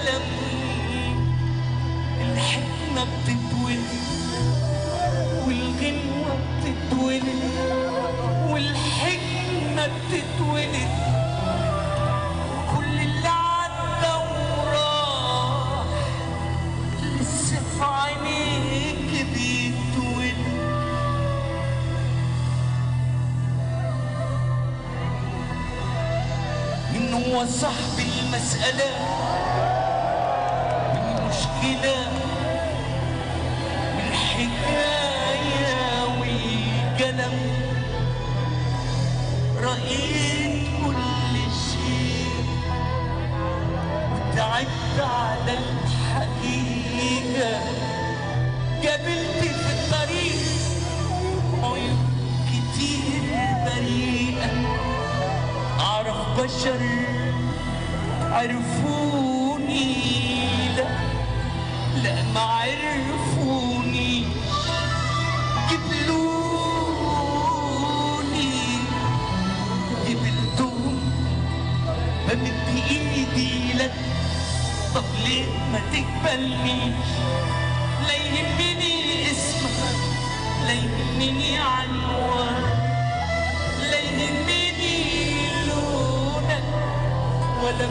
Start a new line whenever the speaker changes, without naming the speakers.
والقلم، الحكمة بتتولد والغنوة بتتولد والحكمة بتتولد، وكل اللي عدى وراح لسه في عينيك بيتولد. مين هو صاحب المسألة والمشكلة والحكاية والقلم؟ رأيت كل شيء وتعبت على الحقيقة، قابلت في الطريق عيون كتير بريئة، أعرف بشر عرفوني، لا ما عرفونيش، قبلوني قبلتهم، بمد ايدي لك، طب ليه ما تقبلنيش؟ لا يهمني اسمك، لا يهمني عنوانك، لا يهمني لونك ولا